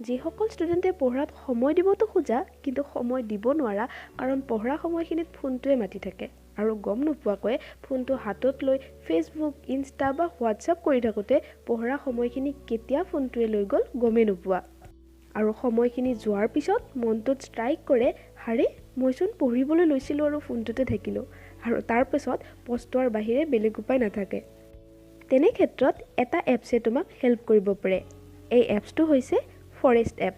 যিসকল ষ্টুডেণ্টে পঢ়াত সময় দিবতো খোজা কিন্তু সময় দিব নোৱাৰা কাৰণ পঢ়া সময়খিনিত ফোনটোৱে মাতি থাকে আৰু গম নোপোৱাকৈ ফোনটো হাতত লৈ ফেচবুক, ইনষ্টা বা হোৱাটছআপ কৰি থাকোঁতে পঢ়া সময়খিনি কেতিয়া ফোনটোৱে লৈ গ'ল গমেই নোপোৱা আৰু সময়খিনি যোৱাৰ পিছত মনটোত ষ্ট্ৰাইক কৰে হাৰে মইচোন পঢ়িবলৈ লৈছিলোঁ আৰু ফোনটোতে থাকিলোঁ আৰু তাৰপিছত পস্তোৱাৰ বাহিৰে বেলেগ উপায় নাথাকে। তেনে ক্ষেত্ৰত এটা এপছে তোমাক হেল্প কৰিব পাৰে। এই এপছটো হৈছে ফৰেষ্ট এপ।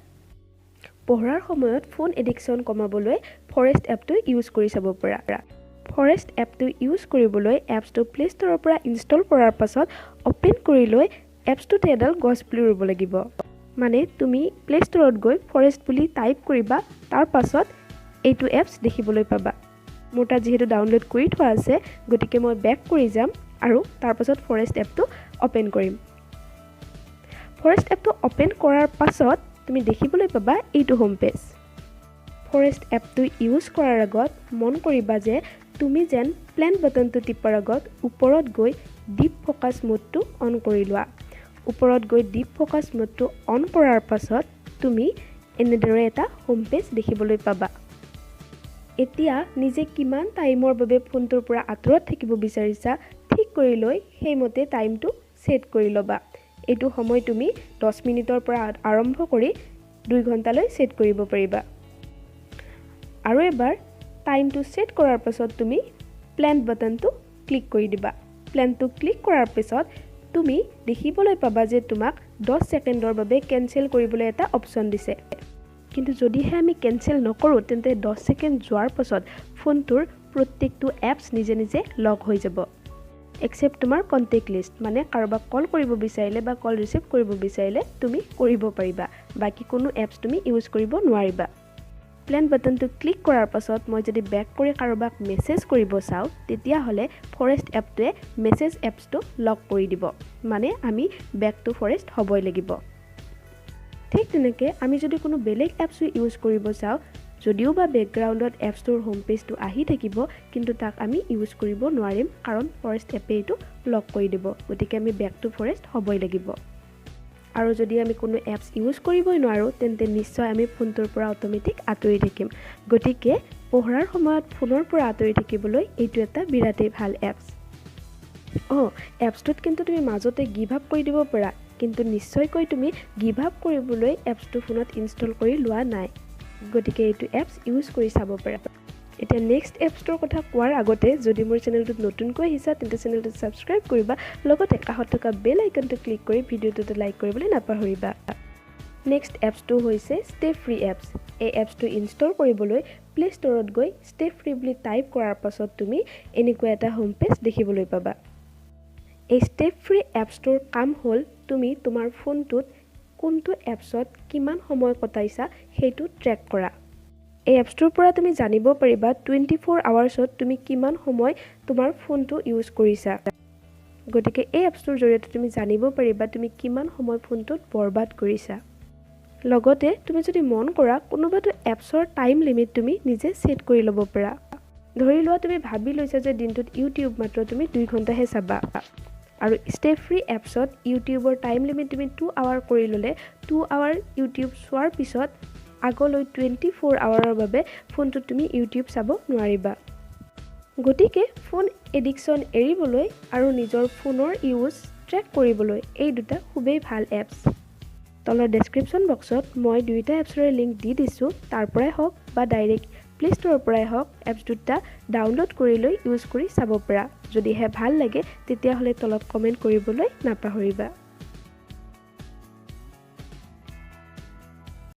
পঢ়াৰ সময়ত ফোন এডিকশ্যন কমাবলৈ ফৰেষ্ট এপটো ইউজ কৰি চাব পাৰা। ফৰেষ্ট এপটো ইউজ কৰিবলৈ এপছটো প্লে ষ্টৰৰ পৰা ইনষ্টল কৰাৰ পাছত অপেন কৰি লৈ এপছটোতে এডাল গছ পুলি ৰুব লাগিব। মানে তুমি প্লে ষ্টৰত গৈ ফৰেষ্ট বুলি টাইপ কৰিবা, তাৰ পাছত এইটো এপছ দেখিবলৈ পাবা। মোৰ তাত যিহেতু ডাউনলোড কৰি থোৱা আছে গতিকে মই বেক কৰি যাম আৰু তাৰ পাছত ফৰেষ্ট এপটো অপেন কৰিম। ফৰেষ্ট এপটো অপেন কৰাৰ পাছত তুমি দেখিবলৈ পাবা এইটো হোম পেজ। ফৰেষ্ট এপটো ইউজ কৰাৰ আগত মন কৰিবা যে তুমি যেন প্লেন বাটনটো টিপাৰ আগত ওপৰত গৈ ডিপ ফ'কাছ মোডটো অন কৰি লোৱা। ওপৰত গৈ ডিপ ফ'কাছ মোডটো অন কৰাৰ পাছত তুমি এনেদৰে এটা হোম পেজ দেখিবলৈ পাবা। এতিয়া নিজে কিমান টাইমৰ বাবে ফোনটোৰ পৰা আঁতৰত থাকিব বিচাৰিছা ঠিক কৰি লৈ সেইমতে টাইমটো ছেট কৰি ল'বা। এইটো সময় তুমি 10 মিনিটৰ পৰা আৰম্ভ কৰি 2 ঘণ্টালৈ ছেট কৰিব পাৰিবা। আৰু এবাৰ টাইমটো ছেট কৰাৰ পাছত তুমি প্লেন বাটনটো ক্লিক কৰি দিবা। প্লেনটো ক্লিক কৰাৰ পিছত তুমি দেখিবলৈ পাবা যে তোমাক 10 ছেকেণ্ডৰ বাবে কেনচেল কৰিবলৈ এটা অপশ্যন দিছে। কিন্তু যদিহে আমি কেনচেল নকৰোঁ তেন্তে 10 ছেকেণ্ড যোৱাৰ পাছত ফোনটোৰ প্ৰত্যেকটো এপছ নিজে নিজে লক হৈ যাব। এক্সেপ্ট তোমাৰ কণ্টেক্ট লিষ্ট, মানে কাৰোবাক কল কৰিব বিচাৰিলে বা কল ৰিচিভ কৰিব বিচাৰিলে তুমি কৰিব পাৰিবা। বাকী কোনো এপছ তুমি ইউজ কৰিব নোৱাৰিবা। প্লেন বাটনটো ক্লিক কৰাৰ পাছত মই যদি বেক কৰি কাৰোবাক মেছেজ কৰিব চাওঁ তেতিয়াহ'লে ফৰেষ্ট এপটোৱে মেছেজ এপছটো লক কৰি দিব। মানে আমি বেক টু ফৰেষ্ট হ'বই লাগিব। ঠিক তেনেকৈ আমি যদি কোনো বেলেগ এপছো ইউজ কৰিব চাওঁ যদিও বা বেকগ্ৰাউণ্ডত এপছটোৰ হোম পেজটো আহি থাকিব কিন্তু তাক আমি ইউজ কৰিব নোৱাৰিম কাৰণ ফৰেষ্ট এপে এইটো লক কৰি দিব। গতিকে আমি বেক টু ফৰেষ্ট হ'বই লাগিব। আৰু যদি আমি কোনো এপছ ইউজ কৰিবই নোৱাৰোঁ তেন্তে নিশ্চয় আমি ফোনটোৰ পৰা অট'মেটিক আঁতৰি থাকিম। গতিকে পঢ়াৰ সময়ত ফোনৰ পৰা আঁতৰি থাকিবলৈ এইটো এটা বিৰাটেই ভাল এপছ। এপছটোত কিন্তু তুমি মাজতে গিভ আপ কৰি দিব পাৰা, কিন্তু নিশ্চয়কৈ তুমি গিভ আপ কৰিবলৈ এপছটো ফোনত ইনষ্টল কৰি লোৱা নাই। গতিকে এইটো এপছ ইউজ কৰি চাব পাৰা। এতিয়া নেক্সট এপছটোৰ কথা কোৱাৰ আগতে যদি মোৰ চেনেলটোত নতুনকৈ আহিছা তেন্তে চেনেলটো ছাবস্ক্ৰাইব কৰিবা, লগতে কাষত থকা বেল আইকনটো ক্লিক কৰি ভিডিঅ'টোত লাইক কৰিবলৈ নাপাহৰিবা। নেক্সট এপছটো হৈছে ষ্টে ফ্ৰী এপছ। এই এপছটো ইনষ্টল কৰিবলৈ প্লে ষ্টৰত গৈ ষ্টে ফ্ৰী বুলি টাইপ কৰাৰ পাছত তুমি এনেকুৱা এটা হোম পেজ দেখিবলৈ পাবা। এই ষ্টে ফ্ৰী এপছটোৰ কাম হ'ল তুমি তোমাৰ ফোনটোত কোনটো এপছত কিমান সময় কটাইছা সেইটো ট্ৰেক কৰা। এই এপছটোৰ পৰা তুমি জানিব পাৰিবা 24 আৱাৰ্ছত তুমি কিমান সময় তোমাৰ ফোনটো ইউজ কৰিছা। গতিকে এই এপছটোৰ জৰিয়তে তুমি জানিব পাৰিবা তুমি কিমান সময় ফোনটোত বৰবাদ কৰিছা। লগতে তুমি যদি মন কৰা কোনোবাটো এপছৰ টাইম লিমিট তুমি নিজে ছেট কৰি ল'ব পাৰা। ধৰি লোৱা তুমি ভাবি লৈছা যে দিনটোত ইউটিউব মাত্ৰ তুমি 2 ঘণ্টাহে চাবা আৰু ষ্টে ফ্ৰী এপছত ইউটিউবৰ টাইম লিমিট তুমি 2 আৱাৰ কৰি ল'লে 2 আৱাৰ ইউটিউব চোৱাৰ পিছত আগলৈ 24 আৱাৰৰ বাবে ফোনটোত তুমি ইউটিউব চাব নোৱাৰিবা। গতিকে ফোন এডিকশ্যন এৰিবলৈ আৰু নিজৰ ফোনৰ ইউজ ট্ৰেক কৰিবলৈ এই দুটা খুবেই ভাল এপছ। তলৰ ডেছক্ৰিপশ্যন বক্সত মই 2টা এপছৰে লিংক দি দিছোঁ। তাৰ পৰাই হওক বা ডাইৰেক্ট প্লে ষ্টৰৰ পৰাই হওক এপছ দুটা ডাউনলোড কৰি লৈ ইউজ কৰি চাব পাৰা। যদিহে ভাল লাগে তেতিয়াহ'লে তলত কমেণ্ট কৰিবলৈ নাপাহৰিবা।